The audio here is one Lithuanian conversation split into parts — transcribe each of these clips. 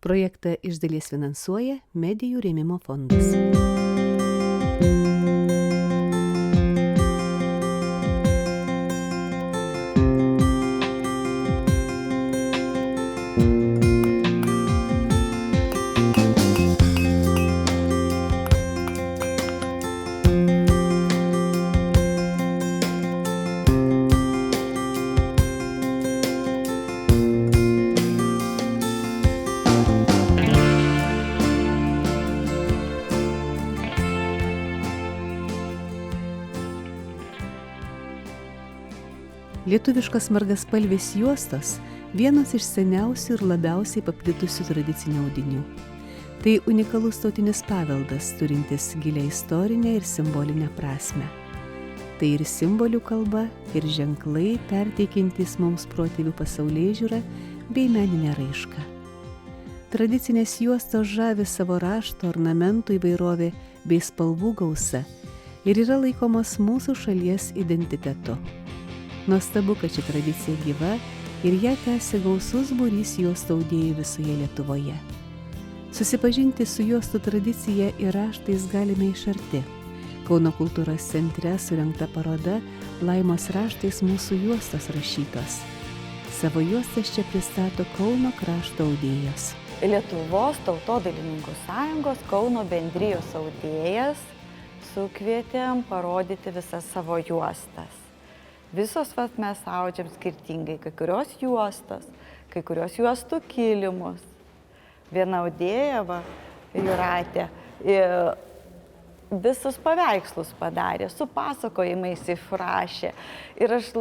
Projektą iš dalies finansuoja Medijų rėmimo fondas. Lietuviškos margaspalvės juostos vienas iš seniausių ir labiausiai paplitusių tradicinių audinių. Tai unikalus tautinis paveldas, turintis gilią istorinę ir simbolinę prasmę. Tai ir simbolių kalba, ir ženklai, perteikiantys mums protėvių pasaulėžiūrą bei meninę raišką. Tradicinės juostos žavi savo rašto, ornamentų įvairovė bei spalvų gausa ir yra laikomos mūsų šalies identitetu. Nuostabu, kad ši tradicija gyva ir ją tęsia gausus būrys juostų audėjų visoje Lietuvoje. Susipažinti su juostų tradicija ir raštais galime iš arti. Kauno kultūros centre surengta paroda Laimos raštais mūsų juostos rašytos. Savo juostas čia pristato Kauno krašto audėjos. Lietuvos tautodailininkų sąjungos Kauno bendrijos audėjas sukvietėm parodyti visas savo juostas. Visos mes audžiam skirtingai, kai kurios juostos, kai kurios juostų kilimus. Viena audėja, Jūratė, visus paveikslus padarė, su pasakojimais įrašė. Ir aš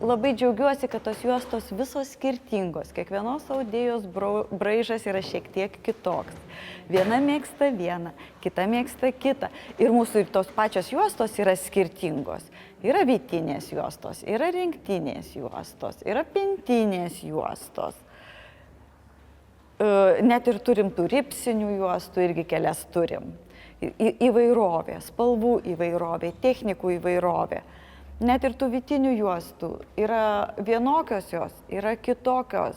labai džiaugiuosi, kad tos juostos visos skirtingos. Kiekvienos audėjos braižas yra šiek tiek kitoks. Viena mėgsta vieną, kita mėgsta kitą. Ir mūsų ir tos pačios juostos yra skirtingos. Yra vytinės juostos, yra rinktinės juostos, yra pintinės juostos. Net ir turim tų ripsinių juostų, irgi kelias turim. Įvairovė, spalvų įvairovė, technikų įvairovė. Net ir tų vytinių juostų yra vienokios jos, yra kitokios.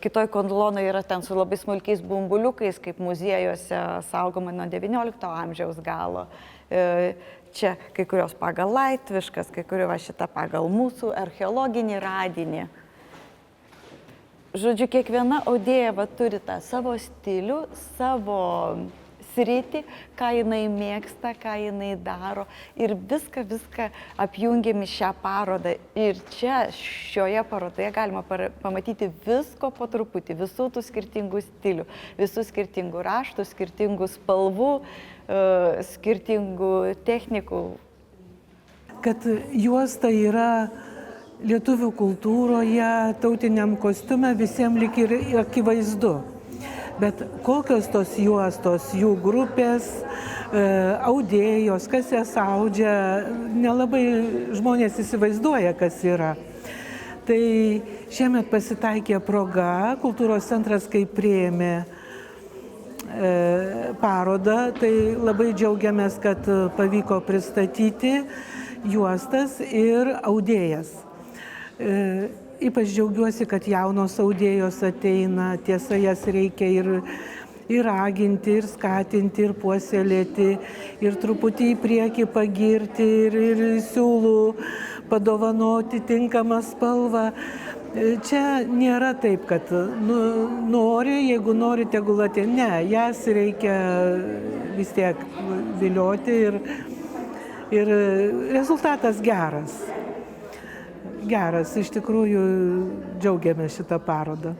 Kitoj kondlonai yra ten su labai smulkiais bumbuliukais, kaip muziejuose saugoma nuo XIX amžiaus galo. Čia kai kurios pagal latviškas, kai kurio šitą pagal mūsų archeologinį radinį. Žodžiu, kiekviena audėja turi tą savo stilių, savo sritį, ką jinai mėgsta, ką jinai daro ir viską apjungiam į šią parodą. Ir čia, šioje parodoje galima pamatyti visko po truputį, visų tų skirtingų stilių, visų skirtingų raštų, skirtingų spalvų, skirtingų technikų. Kad juosta yra lietuvių kultūroje, tautiniam kostiume visiems lyg ir akivaizdu. Bet kokios tos juostos, jų grupės, audėjos, kas jas audžia, nelabai žmonės įsivaizduoja, kas yra. Tai šiemet pasitaikė proga, kultūros centras kaip priėmė parodą, tai labai džiaugiamės, kad pavyko pristatyti juostas ir audėjas. Ypač džiaugiuosi, kad jaunos audėjos ateina, tiesa, jas reikia ir raginti, ir skatinti, ir puoselėti, ir truputį į priekį pagirti, ir siūlų padovanoti tinkamą spalvą. Čia nėra taip, kad nori, jeigu nori, tegul ateina. Ne, jas reikia vis tiek vilioti ir rezultatas geras. Geras, iš tikrųjų džiaugiamės šitą parodą.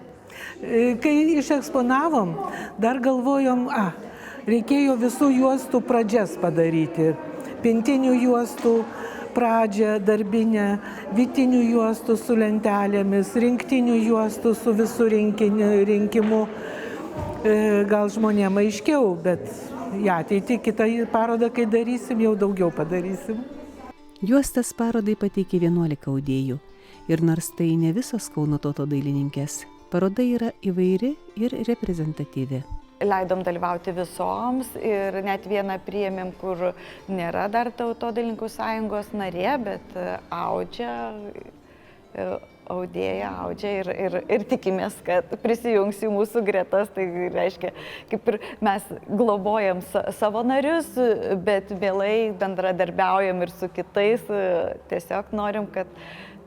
Kai išeksponavom, dar galvojom, reikėjo visų juostų pradžias padaryti. Pintinių juostų pradžią, darbinę, vytinių juostų su lentelėmis, rinktinių juostų su visų rinkimu. Gal žmonėm aiškiau, bet į ateitį kitą parodą, kai darysim, jau daugiau padarysim. Juostas parodai pateikė 11 audėjų. Ir nors tai ne visos Kauno tautodailininkės, paroda yra įvairi ir reprezentatyvi. Leidom dalyvauti visoms ir net vieną priėmėm, kur nėra dar tautodailininkų sąjungos narė, bet audžia audėja audžia ir tikimės, kad prisijungs į mūsų gretas. Tai reiškia, kaip ir mes globojam savo narius, bet mielai bendradarbiaujam ir su kitais. Tiesiog norim, kad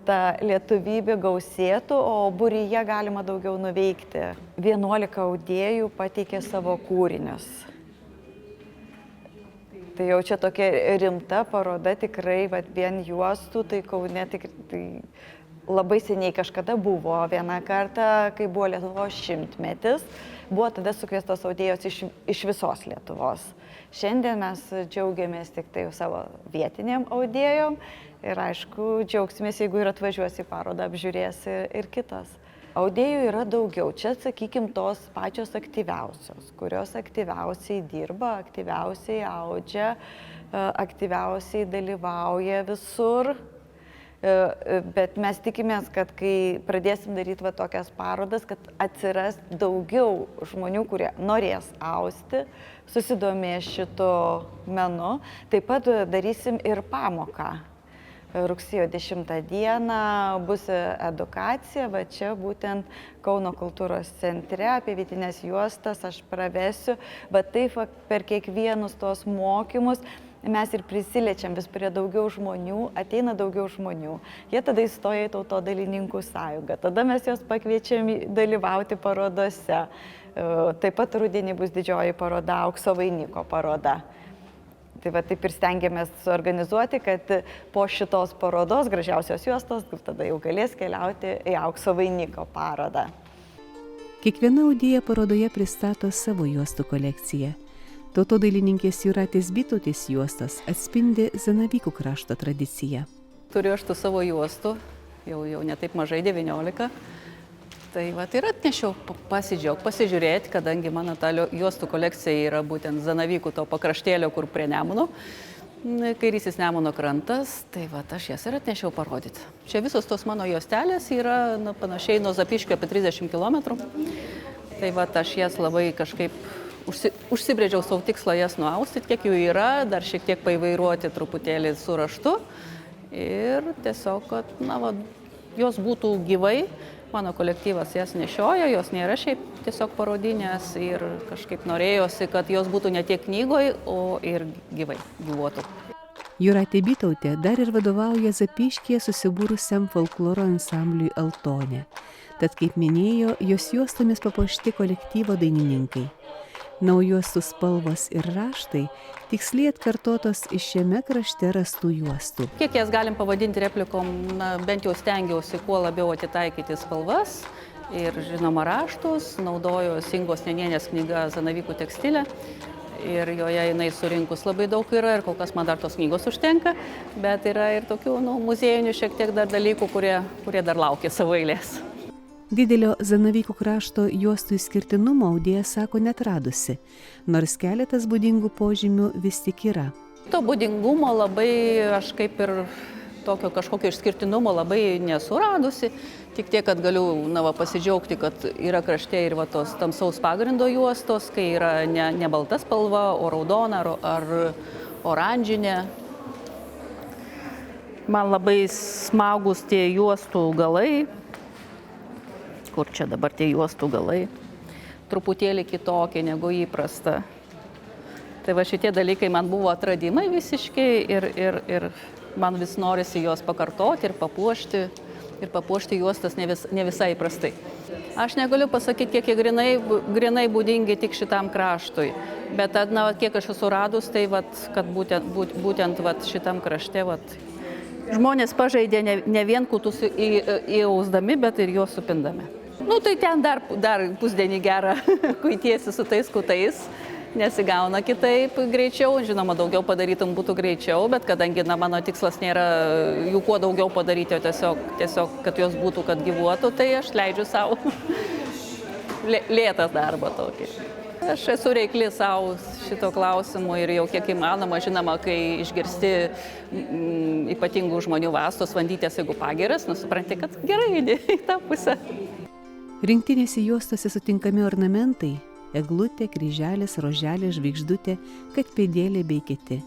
ta lietuvybė gausėtų, o būryje galima daugiau nuveikti. 11 audėjų pateikė savo kūrinius. Tai jau čia tokia rimta paroda, tikrai, vien juostų, tai Kaune tai labai seniai kažkada buvo. Vieną kartą, kai buvo Lietuvos 100-metis, buvo tada sukviestos audėjos iš visos Lietuvos. Šiandien mes džiaugiamės tik tai savo vietiniam audėjom ir aišku, džiaugsimės, jeigu ir atvažiuos į parodą, apžiūrės ir kitas. Audėjų yra daugiau. Čia, sakykime, tos pačios aktyviausios, kurios aktyviausiai dirba, aktyviausiai audžia, aktyviausiai dalyvauja visur. Bet mes tikimės, kad kai pradėsim daryti tokias parodas, kad atsiras daugiau žmonių, kurie norės austi, susidomės šito menu. Taip pat darysim ir pamoką. Rugsėjo 10 dieną bus edukacija, va čia būtent Kauno kultūros centre apie vytinės juostas aš pravesiu, bet taip per kiekvienus tos mokymus mes ir prisiliečiam vis prie daugiau žmonių, ateina daugiau žmonių. Jie tada įstoja į Tautodailininkų sąjungą, tada mes juos pakviečiam dalyvauti parodose. Taip pat rudenį bus didžioji paroda, Aukso vainiko paroda. Tai va taip ir stengiamės suorganizuoti, kad po šitos parodos gražiausios juostos tada jau galės keliauti į Aukso vainiko parodą. Kiekviena audėja parodoje pristato savo juostų kolekciją. Tautodailininkės Jūratės Bytautės juostos atspindi Zanavykų krašto tradiciją. Turiu aš tų savo juostų, jau ne taip mažai, 19. Tai va, ir atnešiau pasižiūrėti, kadangi mano ta juostų kolekcija yra būtent Zanavykų to pakraštėlio, kur prie Nemuno, kairysis Nemuno krantas, tai va, aš jas ir atnešiau parodyti. Čia visos tos mano juostelės yra panašiai nuo Zapyškio apie 30 km. Tai va, aš jas labai kažkaip užsibrėžiau savo tikslą jas nuaustyti, kiek jų yra, dar šiek tiek paįvairuoti truputėlį su raštu ir tiesiog, kad jos būtų gyvai. Mano kolektyvas jas nešioja, jos nėra šiaip tiesiog parodinės ir kažkaip norėjosi, kad jos būtų ne tiek knygoj, o ir gyvuotų. Jūratė Bytautė dar ir vadovauja Zapyškyje susibūrusiam folkloro ansambliui Altonė. Tad, kaip minėjo, jos juostomis papuošti kolektyvo dainininkai. Naujostų spalvos ir raštai tiksliai atkartotos iš šiame krašte rastų juostų. Kiek jas galim pavadinti replikom, bent jau stengiausi kuo labiau atitaikyti spalvas ir žinoma raštus, naudoju Singos Nenienės knygą Zanavykų tekstilė ir joje jinai surinkus labai daug yra ir kol kas man dar tos knygos užtenka, bet yra ir tokių muziejinių šiek tiek dar dalykų, kurie dar laukia savo eilės. Didelio Zanavykų krašto juostų išskirtinumo audėja sako neatradusi, nors keletas būdingų požymių vis tik yra. To būdingumo labai, aš kaip ir tokio kažkokio išskirtinumo labai nesuradusi, tik tiek, kad galiu pasidžiaugti, kad yra krašte ir tos tamsaus pagrindo juostos, kai yra ne balta spalva, o raudona ar oranžinė. Man labai smagus tie juostų galai. Kur čia dabar tie juostų galai, truputėlį kitokie negu įprasta. Tai va šitie dalykai man buvo atradimai visiškai ir man vis norisi juos pakartoti ir papuošti juostas ne visai įprastai. Aš negaliu pasakyti, kiek jie grinai būdingi tik šitam kraštui, bet kiek aš esu radus, tai kad būtent šitam krašte žmonės pažaidė ne vien kutus įausdami, bet ir juos supindami. Tai ten dar pusdienį gerą kuitiesi su tais kutais, nesigauna kitaip greičiau, žinoma, daugiau padarytum būtų greičiau, bet kadangi mano tikslas nėra jų kuo daugiau padaryti, o tiesiog kad jos būtų, kad gyvuotų, tai aš leidžiu savo lėtas darbą tokį. Aš esu reikli savo šito klausimu ir jau kiek įmanoma, žinoma, kai išgirsti ypatingų žmonių vastos vandytės, jeigu pageras, supranti, kad gerai eini į tą pusę. Rinktinėse juostose sutinkami ornamentai – eglutė, kryželis, roželė, žvaigždutė, katpėdėlė bei kiti.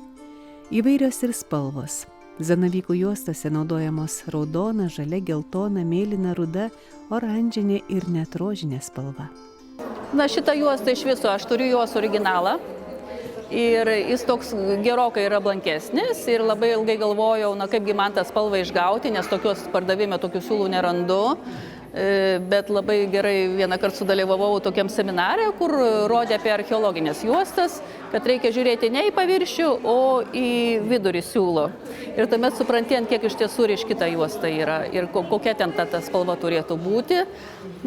Įvairios ir spalvos. Zanavykų juostose naudojamos raudona, žalia, geltona, mėlyna, ruda, oranžinė ir net rožinė spalva. Na, šitą juostą iš viso aš turiu jos originalą ir jis toks gerokai yra blankesnis ir labai ilgai galvojau, na kaipgi man tą spalvą išgauti, nes tokios pardavime tokių siūlų nerandu. Bet labai gerai vieną kartą sudalyvavau tokiam seminare, kur rodė apie archeologinės juostas, kad reikia žiūrėti ne į paviršių, o į vidurį siūlo. Ir tuomet supranti, ant kiek iš tiesų ryški ta juosta yra ir kokia ten ta spalva turėtų būti.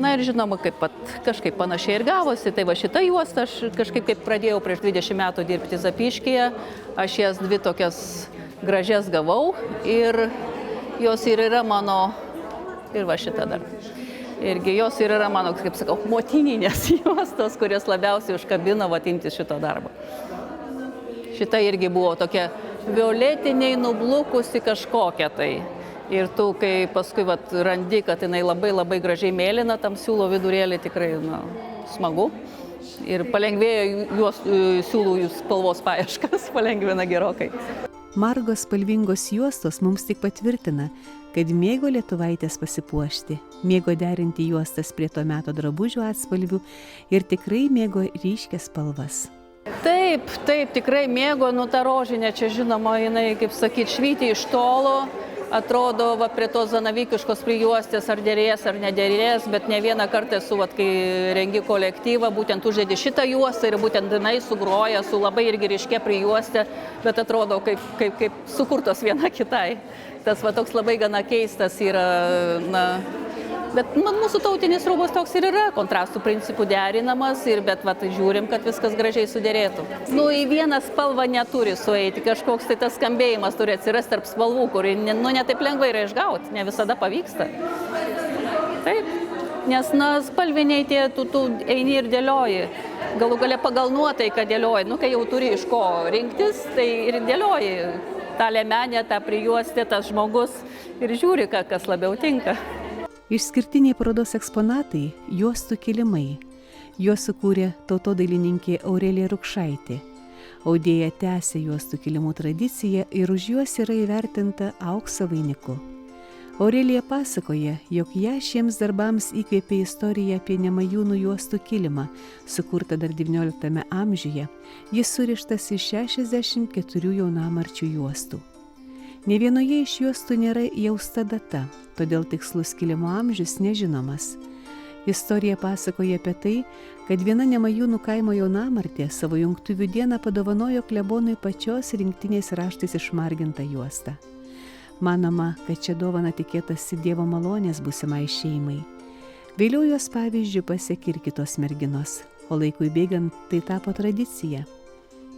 Na ir žinoma, kažkaip panašiai ir gavosi. Tai va šitą juostą aš kažkaip kaip pradėjau prieš 20 metų dirbti Zapyškyje, aš jas dvi tokias gražias gavau ir jos ir yra mano. Ir va šitą dar. Irgi jos ir yra mano, kaip sakau, motininės juostos, kurios labiausiai užkabino imtis šito darbo. Šita irgi buvo tokia violetiniai nublukusi kažkokia tai. Ir tu, kai paskui randi, kad jinai labai gražiai mėlyna, tam siūlo vidurėlį tikrai smagu. Ir palengvėjo siūlų spalvos paieškas, palengvina gerokai. Margos spalvingos juostos mums tik patvirtina, kad mėgo lietuvaitės pasipuošti, mėgo derinti juostas prie to meto drabužių atspalvių ir tikrai mėgo ryškias spalvas. Taip, tikrai mėgo, ta rožinė čia žinoma, jinai, kaip sakyt, švyti iš tolo, atrodo, prie tos zanavykiškos prijuostės ar derės ar nederės, bet ne vieną kartą esu, kai rengi kolektyvą, būtent uždedi šitą juostą ir būtent jinai sugroja su labai irgi ryškia prijuostė, bet atrodo kaip sukurtos viena kitai. Tas toks labai gana keistas yra, bet mūsų tautinis rūbas toks ir yra, kontrastų principų derinamas, bet žiūrim, kad viskas gražiai suderėtų. Į vieną spalvą neturi sueiti, kažkoks tai tas skambėjimas turi atsirasti tarp spalvų, kurį ne taip lengvai yra išgauti, ne visada pavyksta. Taip, nes spalviniai tie tu eini ir dėlioji, galų gale pagal nuotaiką dėlioji, kai jau turi iš ko rinktis, tai ir dėlioji. Ta liemenė, ta prijuostė, tas žmogus ir žiūri, kas labiau tinka. Išskirtiniai parodos eksponatai – juostų kilimai. Juos sukūrė tautodailininkė Aurelija Rukšaitė. Audėja tęsė juostų kilimų tradiciją ir už juos yra įvertinta aukso vainiku. Aurelija pasakoja, jog ją šiems darbams įkvėpė istorija apie Nemajūnų juostų kilimą, sukurtą dar XIX amžiuje. Jis surištas iš 64 jaunamarčių juostų. Ne vienoje iš juostų nėra įausta data, todėl tikslus kilimo amžius nežinomas. Istorija pasakoja apie tai, kad viena Nemajūnų kaimo jaunamartė savo jungtuvių dieną padovanojo klebonui pačios rinktinės raštais išmargintą juostą. Manoma, kad čia dovana tikėtasi Dievo malonės būsimai šeimai. Vėliau jos pavyzdžių pasiekė ir kitos merginos, o laikui bėgant tai tapo tradicija.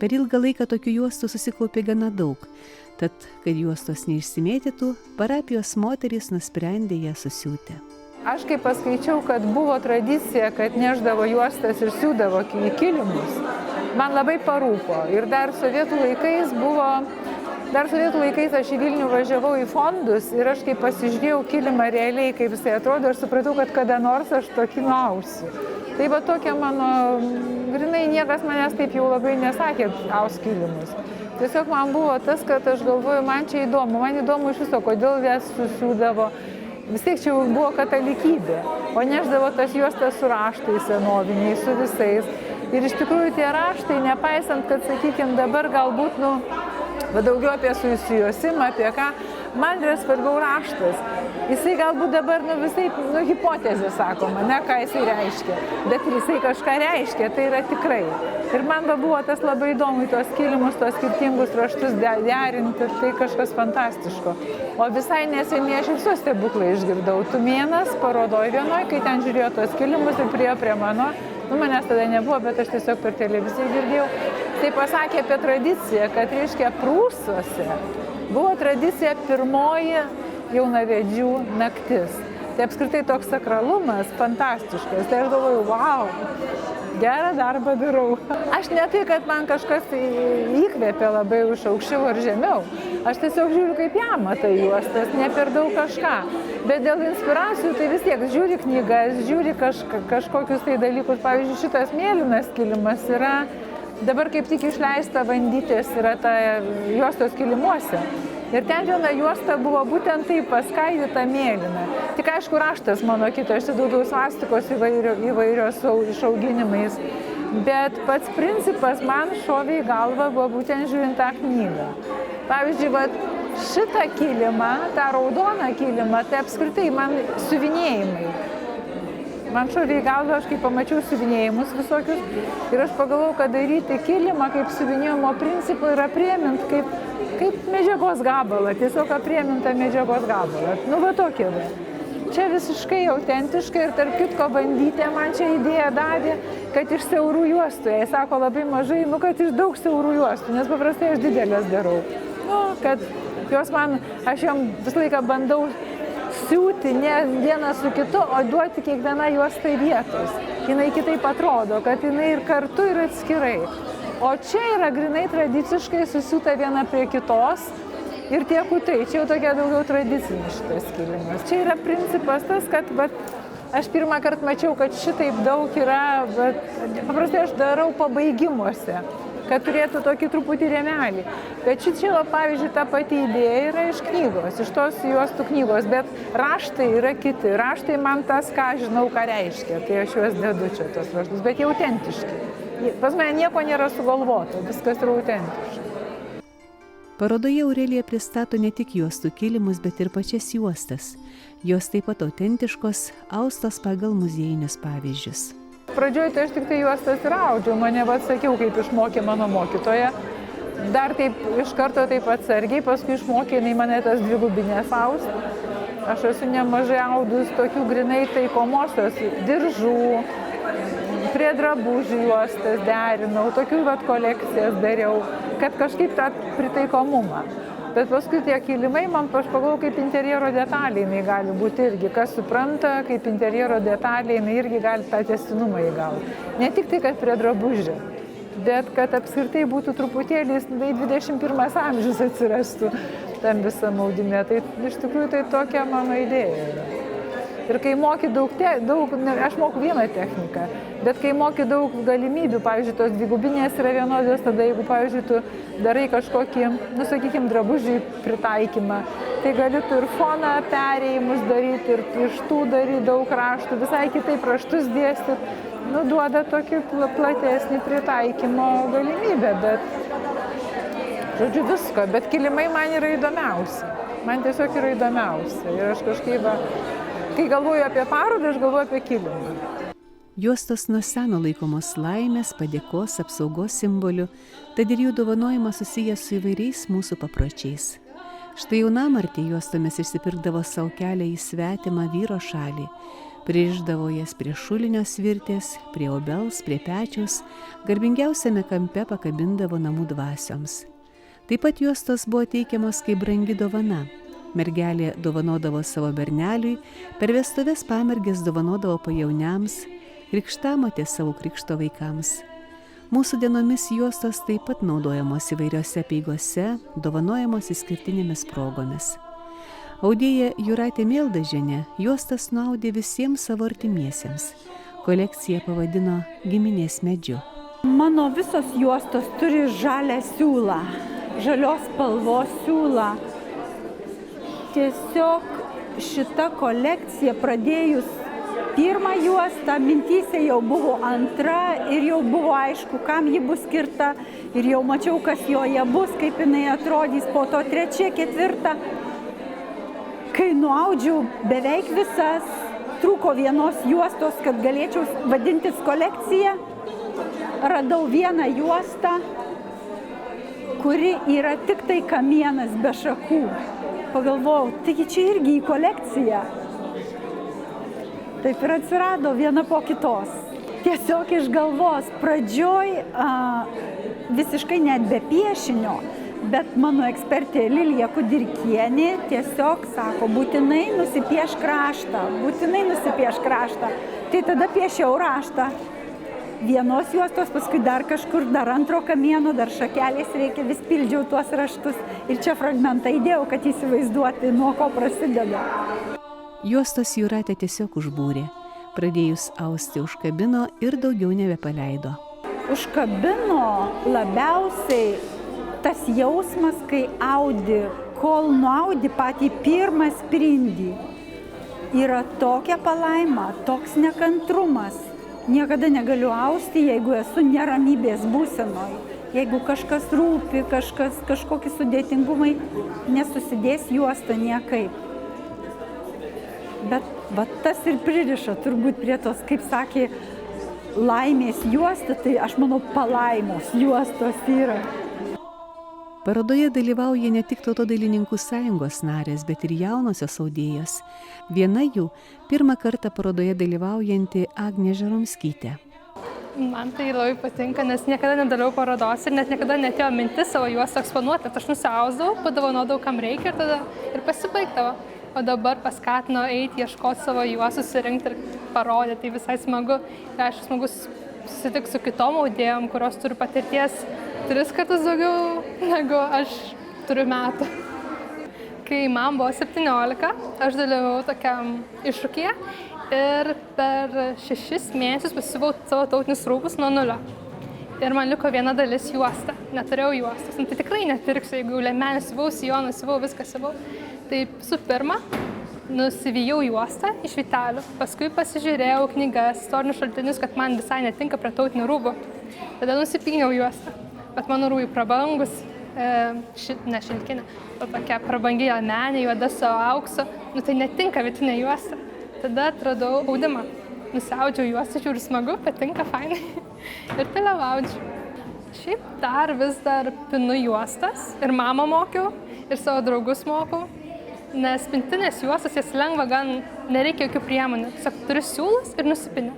Per ilgą laiką tokių juostų susikaupė gana daug, tad, kad juostos neišsimėtytų, parapijos moterys nusprendė ją susiūti. Aš kaip paskaičiau, kad buvo tradicija, kad neždavo juostas ir siūdavo į kilimus, man labai parūpo. Ir dar sovietų laikais aš į Vilnių važiavau į fondus ir aš kai pasižiūrėjau kilimą realiai, kaip jisai atrodo, aš supratau, kad kada nors aš tokį nuausiu. Tai tokia mano, grinai niekas manęs taip jau labai nesakė, aus kilimus. Tiesiog man buvo tas, kad aš galvoju, man čia įdomu, man įdomu iš viso, kodėl jas susiūdavo. Vis tiek čia jau buvo katalikybė, o neždavo tas juostas su raštais senoviniais, su visais. Ir iš tikrųjų tie raštai, nepaisant, kad, sakykime, dabar galbūt, daugiau apie susijusimą, apie ką, man yra svarbiau raštas. Jisai galbūt dabar, visai, hipotezė sakoma, ne ką jisai reiškia, bet jisai kažką reiškia, tai yra tikrai. Ir man buvo tas labai įdomu, tuos kilimus, tuos skirtingus raštus derinti, tai kažkas fantastiško. O visai neseniai aš visos stebuklai išgirdau. Tumėnas parodoj vienoj, kai ten žiūrėjo tuos kilimus ir priėjo prie mano, manęs tada nebuvo, bet aš tiesiog per televiziją girdėjau. Tai pasakė apie tradiciją, kad reiškia Prūsuose buvo tradicija pirmoji jaunavedžių naktis. Tai apskritai toks sakralumas fantastiškas. Tai aš galvoju, wow, gerą darbą darau. Aš ne tai, kad man kažkas įkvėpė labai už aukščiau ar žemiau. Aš tiesiog žiūriu, kaip ją matai juostas, ne per daug kažką. Bet dėl inspiracijų tai vis tiek žiūri knygas, žiūri kažkokius tai dalykus. Pavyzdžiui, šitas mėlynas kilimas yra, dabar kaip tik išleista Vandytės, yra ta juostos kilimuose. Ir ten viena juosta buvo būtent taip paskaidyta mėlyna. Tik aišku, raštas mano kitas, čia daugiau svastikos įvairios išauginimais. Bet pats principas man šovė į galvą buvo būtent žiūrint tą knygą. Pavyzdžiui, šitą kilimą, tą raudoną kilimą, tai apskritai man siuvinėjimai. Man šovė į galvą, aš kai pamačiau siuvinėjimus visokius ir aš pagalvojau, kad daryti kilimą kaip siuvinėjimo principą yra priemint kaip medžiagos gabalą, tiesiog apriemintą medžiagos gabalą. Nu, va tokie va. Čia visiškai autentiškai ir tarp kitko bandytė man čia idėją davė, kad iš siaurų juostų, jai sako labai mažai, kad iš daug siaurų juostų, nes paprastai aš didelės darau. Kad jos man, aš jom visą laiką bandau siūti ne vieną su kitu, o duoti kiekvieną juostai vietos. Jinai kitaip atrodo, kad jinai ir kartu, ir atskirai. O čia yra grinai tradiciškai susiūta viena prie kitos ir tie kutai. Čia jau tokia daugiau tradicinis šitas kilimas. Čia yra principas tas, kad aš pirmą kartą mačiau, kad šitaip daug yra, bet paprastai aš darau pabaigimuose, kad turėtų tokį truputį rėmelį. Bet čia, pavyzdžiui, ta pati idėja yra iš knygos, iš tos juostų knygos, bet raštai yra kiti. Raštai man tas, ką žinau, ką reiškia, tai aš juos dedu čia tos raštus, bet jie autentiški. Pas mane nieko nėra sugalvota, viskas yra autentiška. Parodoje Aurelija pristato ne tik juostų kilimus, bet ir pačias juostas. Jos taip pat autentiškos, austos pagal muziejinius pavyzdžius. Pradžioje tai aš tik tai juostas ir audžiau, mane sakiau, kaip išmokė mano mokytoja. Dar taip iš karto taip atsargiai, paskui išmokė jinai mane tas dvigubinės aust. Aš esu nemažai audus tokių grinai taikomosios diržų, prie drabužių juostas derinau, tokių kolekcijas dariau, kad kažkaip tą pritaikomumą. Bet paskui tie kilimai, man aš pagalvojau, kaip interjero detalė jinai gali būti irgi. Kas supranta, kaip interjero detalė jinai irgi gali tą tęstinumą įgauti. Ne tik tai, kad prie drabužių, bet kad apskritai būtų truputėlį 21 amžius atsirastų tam visam audime. Tai iš tikrųjų tai tokia mano idėja yra. Ir kai moki aš moku vieną techniką, bet kai moki daug galimybių, pavyzdžiui, tos dvigubinės yra vienodos, tada jeigu, pavyzdžiui, tu darai kažkokį, sakykime, drabužių pritaikymą, tai gali tu ir foną perėjimus daryti, ir iš tų daryti daug raštų, visai kitaip raštus dėstyti, duoda tokį platesnį pritaikymo galimybę, bet, žodžiu, visko, bet kilimai man yra įdomiausia, man tiesiog yra įdomiausia ir aš kažkaip, kai galvoju apie parodą, aš galvoju apie kilimą. Juostos nuo seno laikomos laimės, padėkos, apsaugos simboliu, tad ir jų dovanojimas susijęs su įvairiais mūsų papročiais. Štai jaunamartė juostomis išsipirkdavo savo kelią į svetimą vyro šalį, pririšdavo jas prie šulinio svirtės, prie obels, prie pečiaus, garbingiausiame kampe pakabindavo namų dvasioms. Taip pat juostos buvo teikiamos kaip brangi dovana. Mergelė dovanodavo savo berneliui, per vestuves pamergės dovanodavo pajauniams, krikštamotė savo krikšto vaikams. Mūsų dienomis juostos taip pat naudojamos įvairiose apeigose, dovanojamos išskirtinėmis progomis. Audėja Jūratė Mieldažienė juostas nuaudė visiems savo artimiesiems. Kolekciją pavadino giminės medžiu. Mano visos juostos turi žalią siūlą, žalios spalvos siūlą. Tiesiog šita kolekcija pradėjus pirmą juostą, mintyse jau buvo antra ir jau buvo aišku, kam ji bus skirta ir jau mačiau, kas joje bus, kaip jinai atrodys, po to trečia, ketvirta. Kai nuaudžiau beveik visas, trūko vienos juostos, kad galėčiau vadintis kolekcija, radau vieną juostą, kuri yra tik tai kamienas be šakų. Pagalvojau, taigi čia irgi į kolekciją. Taip ir atsirado viena po kitos. Tiesiog iš galvos pradžioj visiškai net be piešinio, bet mano ekspertė Lilija Kudirkienė tiesiog sako, būtinai nusipiešk raštą. Tai tada piešiau raštą. Vienos juostos, paskui dar kažkur, dar antro kamieno, dar šakelės reikia, vis pildžiau tuos raštus. Ir čia fragmentą įdėjau, kad įsivaizduoti, nuo ko prasideda. Juostos Jūratė tiesiog užbūrė. Pradėjus austi užkabino ir daugiau nebepaleido. Užkabino labiausiai tas jausmas, kai audi kol nuaudi patį pirmą sprindį, yra tokia palaima, toks nekantrumas. Niekada negaliu austi, jeigu esu neramybės būsenoj. Jeigu kažkas rūpi, kažkokie sudėtingumai, nesusidės juosta niekaip. Bet va, tas ir pririša turbūt prie tos, kaip sakė, laimės juosta, tai aš manau palaimos juostos yra. Parodoje dalyvauja ne tik Tautodailininkų sąjungos narės, bet ir jaunosios audėjos. Viena jų pirmą kartą parodoje dalyvaujanti Agnė Žaromskytė. Man tai labai patinka, nes niekada nedalyvau parodos ir net niekada netėjo mintis savo juostą eksponuoti. Tai aš nusiausdavau, padovanodavau, kam reikia ir tada ir pasibaigdavo. O dabar paskatino eiti, ieškoti savo juostų, susirinkti ir parodyti. Tai visai smagu. Ir aš smagu susitikti su kitom audėjom, kurios turi patirties 3 kartus daugiau negu aš turiu metų. Kai man buvo 17, aš dalyvavau tokiam iššūkyje. Ir per 6 mėnesius pasisiuvau savo tautinius rūbus nuo nulio. Ir man liko viena dalis juosta. Neturėjau juostos. Tai tikrai nepirksiu, jeigu liemenį siuvau, sijoną siuvau, viską siuvau. Tai su pirma, nusivijau juostą iš vytelių. Paskui pasižiūrėjau knygas, istorinius šaltinius, kad man visai netinka prie tautinių rūbų. Tada nusipyniau juostą. Bet mano rūbai prabangus, ne šilkinė, o tokia prabangi liemenė, juoda su auksu. Tai netinka vytinė juosta. Tada atradau audimą. Nusiaudžiau juostą, žiūriu smagu, patinka, fainai. Ir toliau audžiu. Šiaip vis dar pinu juostas. Ir mamą mokiau, ir savo draugus mokau. Nes pintinės juostas, jas lengva, gan nereikia jokių priemonių. Tiesiog turi siūlus ir nusipini.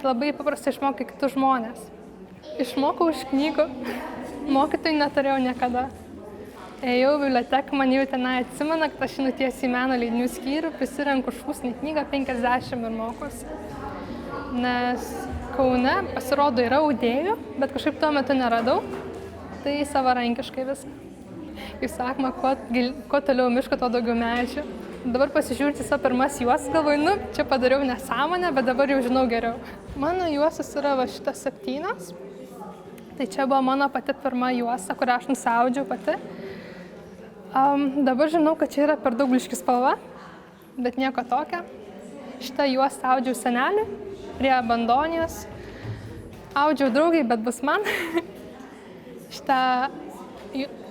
Labai paprastai išmokai kitus žmonės. Išmokau iš knygų. Mokytojų neturėjau niekada. Ėjau į biblioteką, man jau tenai atsimena, kad aš nutiesiu į meno leidinių skyrių, prisirenku šūsnį knygą 50 ir mokosi. Nes Kaune pasirodo yra audėjų, bet kažkaip tuo metu neradau, tai savarankiškai viską. Kaip sakoma, kuo toliau miško, tuo daugiau medžių. Dabar pasižiūrėti savo pirmas juostas, galvoju, čia padariau nesąmonę, bet dabar jau žinau geriau. Mano juostas yra va šitas 7. Tai čia buvo mano pati pirma juosta, kurią aš nusiaudžiau pati. Dabar žinau, kad čia yra per daug blyški spalva, bet nieko tokio. Šitą juostą audžiau seneliui prie bandonijos. Audžiau draugai, bet bus man. Šitą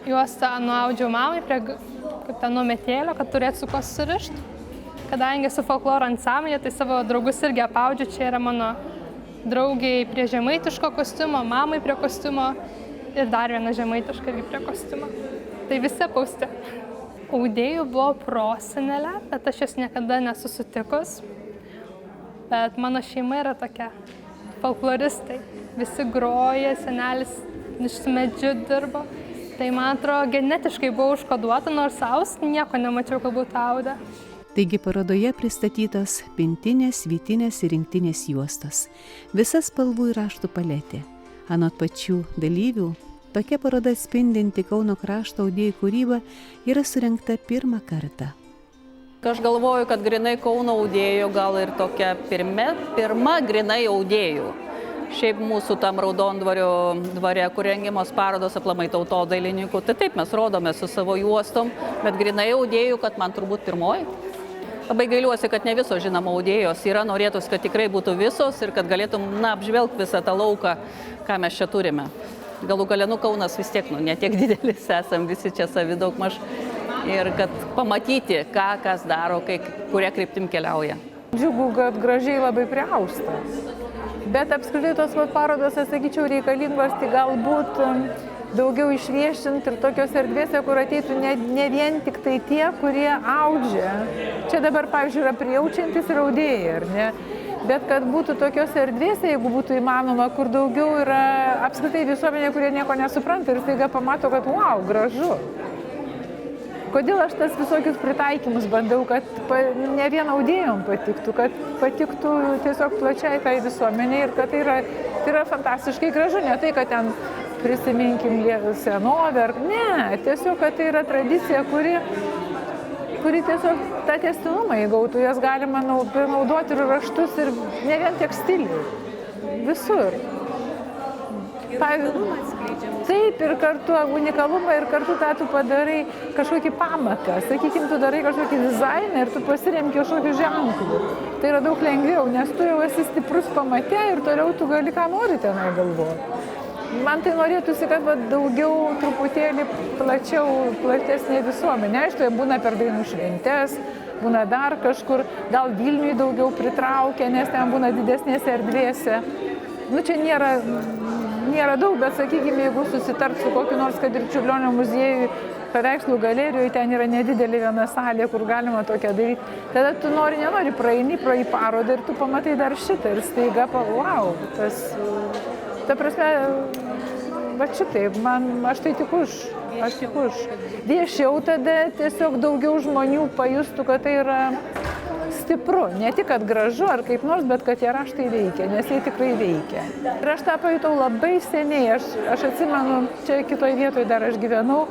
juostą nuaudžiau mamai prie kaip ten numetėlio, kad turėtų su ko surišti. Kadangi esu folkloro ansamblėje, tai savo draugus irgi apaudžiu. Čia yra mano draugiai prie žemaitiško kostiumo, mamai prie kostiumo ir dar viena žemaitiška irgi prie kostiumo. Tai visi apausti. Audėjų buvo prosenelė, bet aš jas niekada nesusitikus. Bet mano šeima yra tokia folkloristai. Visi groja, senelis su medžiu dirbo. Tai man atrodo, genetiškai buvo užkoduota, nors aust nieko nemačiau, kad būtų audę. Taigi parodoje pristatytos pintinės, vytinės ir rinktinės juostos. Visa spalvų ir raštų paletė. Anot pačių dalyvių, tokia paroda atspindinti Kauno krašto audėjų kūrybą yra surengta pirmą kartą. Aš galvoju, kad grinai Kauno audėjų gal ir tokia pirma grinai audėjų. Šiaip mūsų tam Raudondvario dvare, kur rengiamos parodos aplamai tautodailininkų, tai taip mes rodome su savo juostom, bet grinai audėjų, kad man turbūt pirmoji. Labai gailiuosi, kad ne visos žinoma audėjos yra, norėtųsi, kad tikrai būtų visos ir kad galėtum apžvelgti visą tą lauką, ką mes čia turime. Galų gale, Kaunas vis tiek, ne tiek didelis, esam visi čia savi daugmaž ir kad pamatyti, ką kas daro, kuria kryptim keliauja. Džiugu, kad gražiai labai priausta. Bet apskritai tos parodos, aš sakyčiau, reikalingos tai galbūt daugiau išviešinti ir tokios erdvėse, kur ateitų ne vien tik tai tie, kurie audžia. Čia dabar, pavyzdžiui, yra prijaučiantis ir audėjai, ar ne? Bet kad būtų tokios erdvėse, jeigu būtų įmanoma, kur daugiau yra apskritai visuomenė, kurie nieko nesupranta ir staiga pamato, kad wow, gražu. Kodėl aš tas visokius pritaikymus bandau, kad ne vien audėjom patiktų, kad patiktų tiesiog plačiai tai visuomenė ir kad tai yra fantastiškai gražu, ne tai, kad ten prisiminkim senovę, ne, tiesiog, kad tai yra tradicija, kuri tiesiog tą tęstinumą įgautų, jas galima naudoti ir raštus ir ne vien tekstiliai, visur. Taip, ir kartu unikalumą, ir kartu tą tu padarai kažkokį pamatą. Sakykime, tu darai kažkokį dizainą ir tu pasiremki kažkokiu ženklu. Tai yra daug lengviau, nes tu jau esi stiprus pamate ir toliau tu gali ką nori tenai galvoti. Man tai norėtųsi, kad daugiau truputėlį platesnė visuomenė. Aišku, būna per dainų šventes, būna dar kažkur, gal Vilniui daugiau pritraukia, nes ten būna didesnėse erdvėse. Nu, čia nėra daug, bet sakykime, jeigu susitart su kokiu nors, kad ir Čiurlionio muziejui, paveikslų galerijoje, ten yra nedidelė viena salė, kur galima tokią daryti. Tada tu nenori, praeini pro į parodą ir tu pamatai dar šitą ir staiga, wow, ta prasme, va šitaip, aš tai tik už. Viešiau tada tiesiog daugiau žmonių pajustų, kad tai yra stipru. Ne tik, kad gražu ar kaip nors, bet kad tie raštai veikia, nes jie tikrai veikia. Ir aš tą pajutau labai seniai. Aš atsimenu, čia kitoje vietoje dar aš gyvenau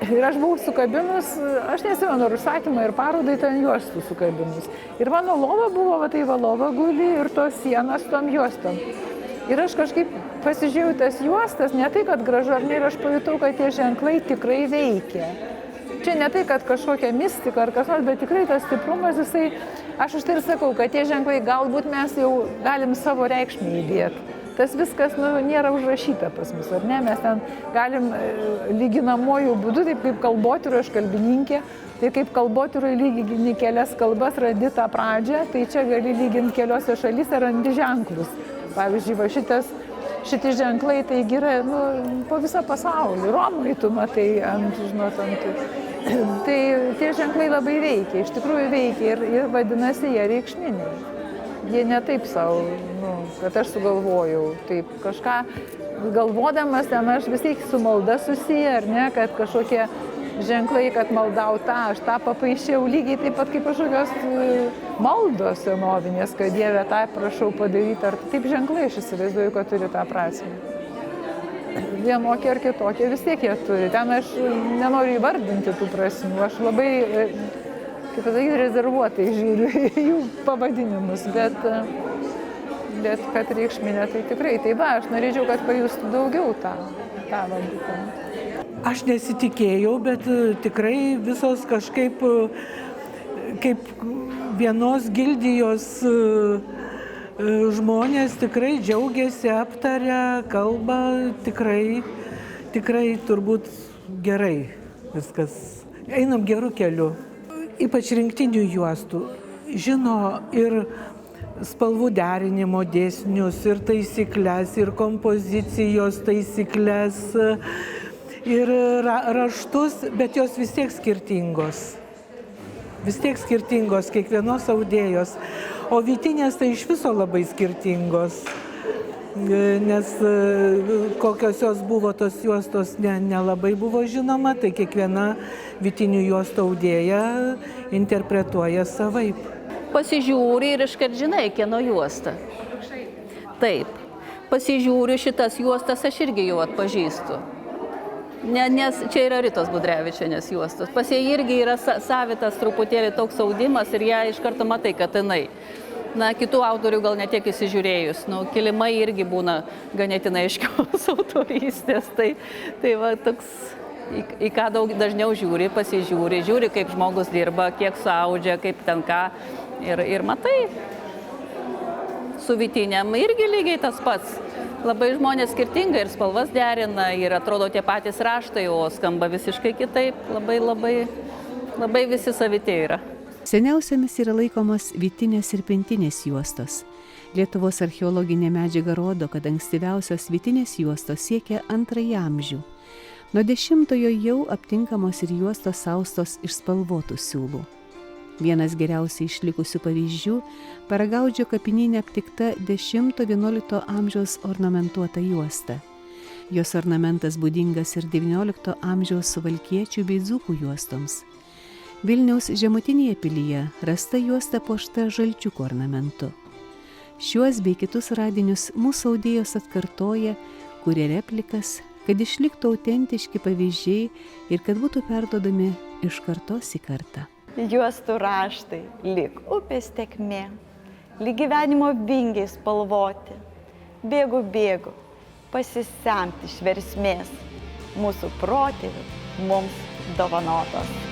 ir aš buvau sukabinus, aš nesimenu, ar užsakymą ir parodai ten juostų sukabinus. Ir mano lova buvo, lova guli ir tos sienas tom juostom. Ir aš kažkaip pasižiūrėjau tas juostas, ne tai, kad gražu ar ne, ir aš pajutau, kad tie ženklai tikrai veikia. Čia ne tai, kad kažkokia mistika ar kas nors, bet tikrai tas stiprumas, aš už tai ir sakau, kad tie ženklai galbūt mes jau galim savo reikšmę įdėti. Tas viskas nėra užrašyta pas mus, ar ne? Mes ten galim lyginamojų būdų, taip kaip kalbotyroje, aš kalbininkė, tai kaip kalbotyroje lygini kelias kalbas, randi tą pradžią, tai čia gali lyginti keliose šalyse, randi ženklus. Pavyzdžiui, šitie ženklai, taigi yra po visą pasaulį. Romai tu matai Tai tie ženklai labai veikia, iš tikrųjų veikia ir vadinasi, jie reikšminiai. Jie ne taip savo, kad aš sugalvojau, taip kažką galvodamas, ten aš vis tiek su malda susiję, ar ne, kad kažkokie ženklai, kad maldau aš tą papaišiau lygiai taip pat kaip kažkokios maldos senovinės, kad Dieve tą prašau padaryti, ar taip ženklai aš įsivaizduoju, kad turi tą prasmę. Vienokie ar kitokie vis tiek jie turi. Ten aš nenoriu įvardinti tų prasmių, aš labai, kaip pasakyti, rezervuotai žiūriu jų pavadinimus, bet kad reikšminė, tai tikrai. Tai aš norėčiau, kad pajustų daugiau tą būtent. Aš nesitikėjau, bet tikrai visos kažkaip kaip vienos gildijos žmonės tikrai džiaugiasi, aptaria, kalba, tikrai turbūt gerai viskas. Einam gerų kelių. Ypač rinktinių juostų. Žino ir spalvų derinimo dėsnius, ir taisyklės, ir kompozicijos taisyklės, ir raštus, bet jos vis tiek skirtingos. Vis tiek skirtingos, kiekvienos audėjos. O vytinės tai iš viso labai skirtingos, nes kokios jos buvo tos juostos nelabai buvo žinoma, tai kiekviena vytinių juostų audėja interpretuoja savaip. Pasižiūri ir iškart žinai, kieno juosta. Taip, pasižiūriu šitas juostas, aš irgi jau atpažįstu. Nes čia yra Ritos Budrevičienės juostos. Pas jie irgi yra savitas truputėlį toks audimas ir ją iš karto matai, kad jinai. Kitų autorių gal netiek įsižiūrėjus. Kilimai irgi būna ganėtinai aiškios autorystės. Tai va toks, į ką dažniau žiūri, pasižiūri, žiūri, kaip žmogus dirba, kiek suaudžia, kaip ten ką. Ir matai, su vytinėm irgi lygiai tas pats. Labai žmonės skirtingai ir spalvas derina, ir atrodo tie patys raštai, o skamba visiškai kitaip, labai visi saviti yra. Seniausiamis yra laikomos vytinės ir pintinės juostos. Lietuvos archeologinė medžiaga rodo, kad ankstyviausios vytinės juostos siekia 2 amžių. Nuo 10-ojo jau aptinkamos ir juostos austos iš spalvotų siūlų. Vienas geriausiai išlikusių pavyzdžių – Paragaudžio kapinyne aptikta 10-11 amžiaus ornamentuota juosta. Jos ornamentas būdingas ir 19 amžiaus suvalkiečių bei dzūkų juostoms. Vilniaus žemutinėje pilyje rasta juosta puošta žalčiukų ornamentu. Šiuos bei kitus radinius mūsų audėjos atkartoja, kuria replikas, kad išliktų autentiški pavyzdžiai ir kad būtų perduodami iš kartos į kartą. Juostų raštai lyg upės tekmė, lyg gyvenimo vingiai spalvoti. Bėgu, pasisemti iš versmės mūsų protėvių mums dovanotos.